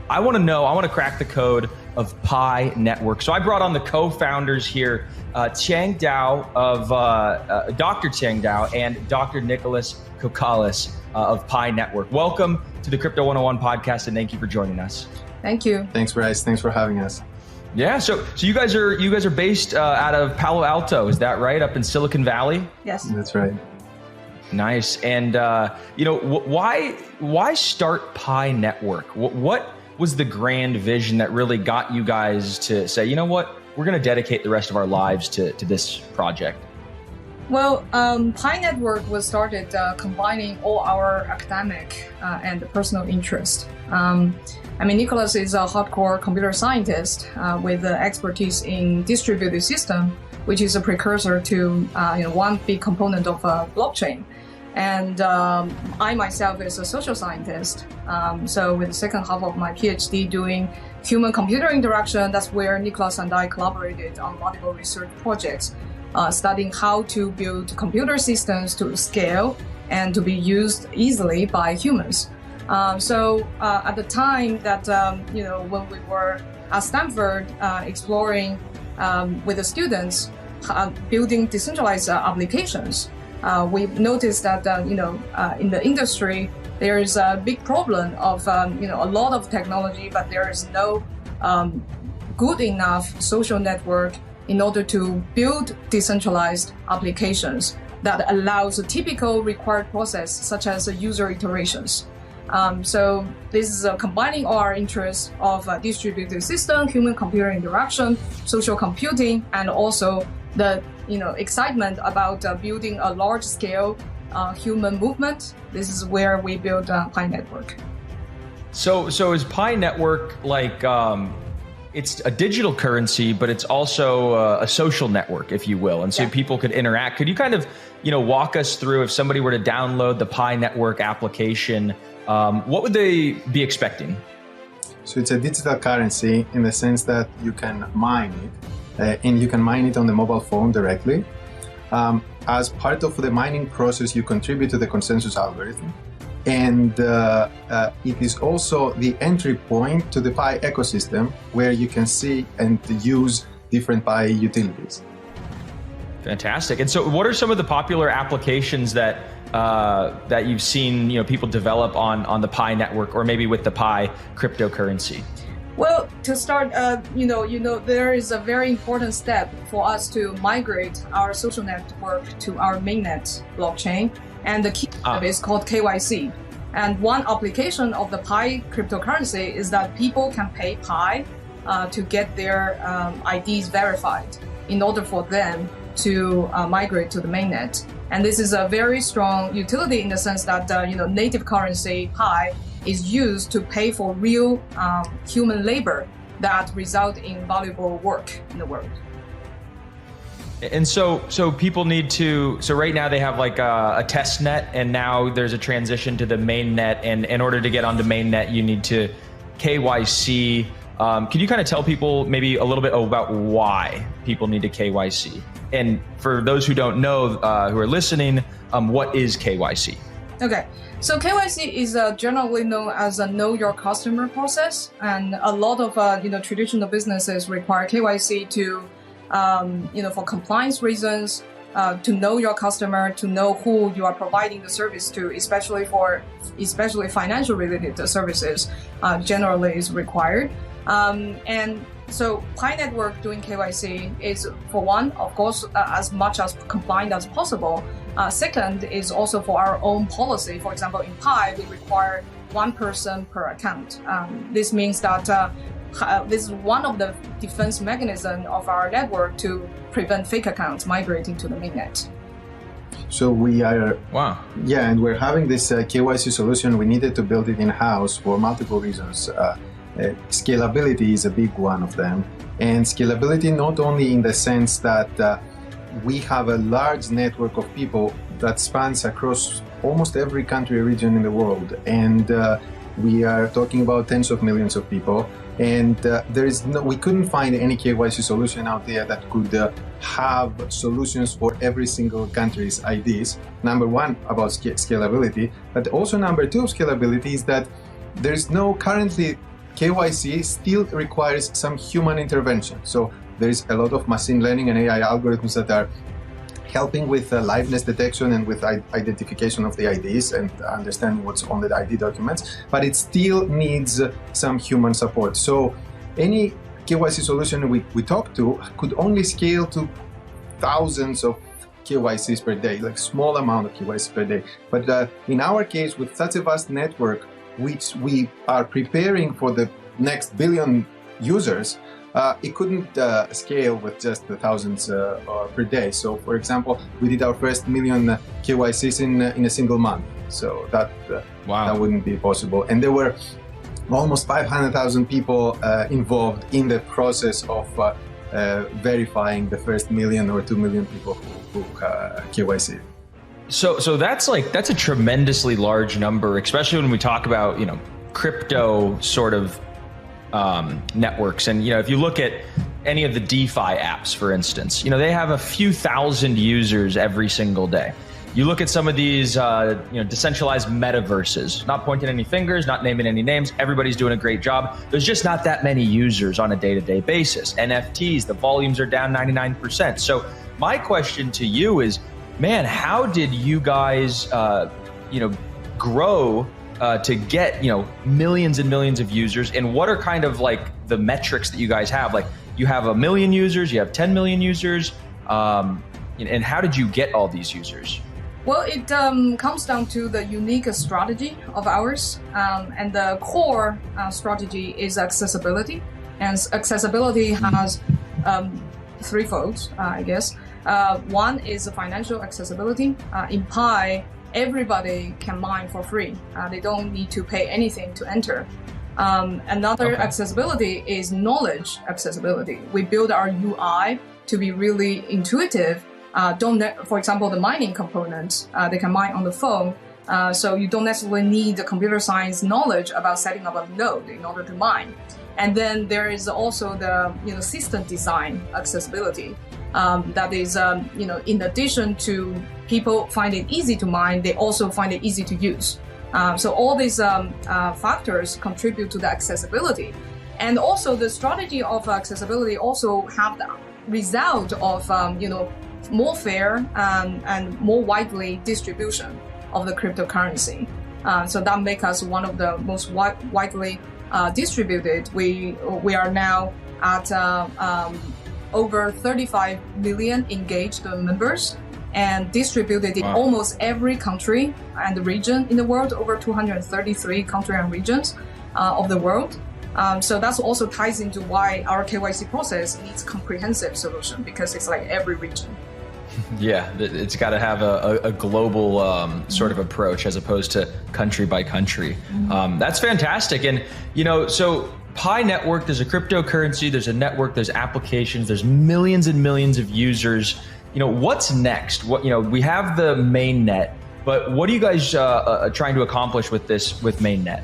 I want to crack the code of Pi Network. So I brought on the co-founders here, Chang Dao of Dr. Chang Dao and Dr. Nicholas Kokalis of Pi Network. Welcome to the Crypto 101 podcast, and thank you for joining us. Thank you. Thanks, Bryce. Thanks for having us. Yeah, so you guys are based out of Palo Alto, is that right? Up in Silicon Valley? Yes, that's right. Nice. And why start Pi Network? What was the grand vision that really got you guys to say, you know what, we're going to dedicate the rest of our lives to this project? Well, Pi Network was started combining all our academic and personal interest. Nicholas is a hardcore computer scientist with expertise in distributed system, which is a precursor to one big component of blockchain. And I myself is a social scientist. So with the second half of my PhD doing human-computer interaction, that's where Nicholas and I collaborated on multiple research projects, studying how to build computer systems to scale and to be used easily by humans. So at the time that, when we were at Stanford exploring with the students, building decentralized applications, we noticed that, in the industry, there is a big problem of, a lot of technology, but there is no good enough social network in order to build decentralized applications that allows a typical required process, such as user iterations. So this is combining our interests of distributed system, human-computer interaction, social computing, and also the excitement about building a large-scale human movement. This is where we build Pi Network. So is Pi Network like it's a digital currency, but it's also a social network, if you will, and so people could interact. Could you kind of walk us through, if somebody were to download the Pi Network application, what would they be expecting? So it's a digital currency in the sense that you can mine it, and you can mine it on the mobile phone directly. As part of the mining process, you contribute to the consensus algorithm. And it is also the entry point to the Pi ecosystem, where you can see and use different Pi utilities. Fantastic. And so what are some of the popular applications that you've seen people develop on the Pi Network, or maybe with the Pi cryptocurrency? Well, to start, there is a very important step for us to migrate our social network to our mainnet blockchain, and the key step is called KYC. And one application of the Pi cryptocurrency is that people can pay Pi to get their IDs verified in order for them to migrate to the mainnet. And this is a very strong utility in the sense that native currency Pi is used to pay for real human labor that result in valuable work in the world. And so people need to, so right now they have like a test net, and now there's a transition to the main net. And in order to get onto main net, you need to KYC. Can you kind of tell people maybe a little bit about why people need to KYC? And for those who don't know, who are listening, what is KYC? Okay. So KYC is generally known as a know your customer process, and a lot of traditional businesses require KYC to for compliance reasons, to know your customer, to know who you are providing the service to, especially financial related services, generally is required. And so Pi Network doing KYC is, for one, of course, as much as compliant as possible. Second is also for our own policy. For example, in Pi, we require one person per account. This means that this is one of the defense mechanisms of our network to prevent fake accounts migrating to the mainnet. So we are, yeah, and we're having this KYC solution. We needed to build it in-house for multiple reasons. Scalability is a big one of them. And scalability not only in the sense that we have a large network of people that spans across almost every country or region in the world. And we are talking about tens of millions of people. And we couldn't find any KYC solution out there that could have solutions for every single country's IDs. Number one, about scalability, but also number two of scalability is that there's no currently KYC still requires some human intervention. So there is a lot of machine learning and AI algorithms that are helping with liveness detection and with identification of the IDs and understanding what's on the ID documents, but it still needs some human support. So any KYC solution we talk to could only scale to thousands of KYCs per day, like small amount of KYC per day. But in our case, with such a vast network, which we are preparing for the next billion users, it couldn't scale with just the thousands per day. So, for example, we did our first million KYCs in a single month. So that wouldn't be possible. And there were almost 500,000 people involved in the process of verifying the first million or 2 million people who KYC. So that's a tremendously large number, especially when we talk about, crypto sort of networks. And, if you look at any of the DeFi apps, for instance, they have a few thousand users every single day. You look at some of these, decentralized metaverses, not pointing any fingers, not naming any names. Everybody's doing a great job. There's just not that many users on a day-to-day basis. NFTs, the volumes are down 99%. So my question to you is, man, how did you guys, grow to get, millions and millions of users? And what are kind of like the metrics that you guys have? Like, you have 1 million users, you have 10 million users, and how did you get all these users? Well, it comes down to the unique strategy of ours, and the core strategy is accessibility. And accessibility has threefold, I guess. One is financial accessibility. In Pi, everybody can mine for free. They don't need to pay anything to enter. Another accessibility is knowledge accessibility. We build our UI to be really intuitive. For example, the mining component, they can mine on the phone. So you don't necessarily need the computer science knowledge about setting up a node in order to mine. And then there is also the system design accessibility. That is, in addition to people find it easy to mine, they also find it easy to use. So all these factors contribute to the accessibility. And also the strategy of accessibility also have the result of, more fair and more widely distribution of the cryptocurrency. So that makes us one of the most widely distributed. We are now at over 35 million engaged members and distributed in almost every country and region in the world, over 233 countries and regions of the world. So that's also ties into why our KYC process needs comprehensive solution, because it's like every region. Yeah, it's got to have a global sort of approach as opposed to country by country. That's fantastic. And, so Pi Network, there's a cryptocurrency, there's a network, there's applications, there's millions and millions of users. What's next? We have the mainnet, but what are you guys trying to accomplish with Mainnet?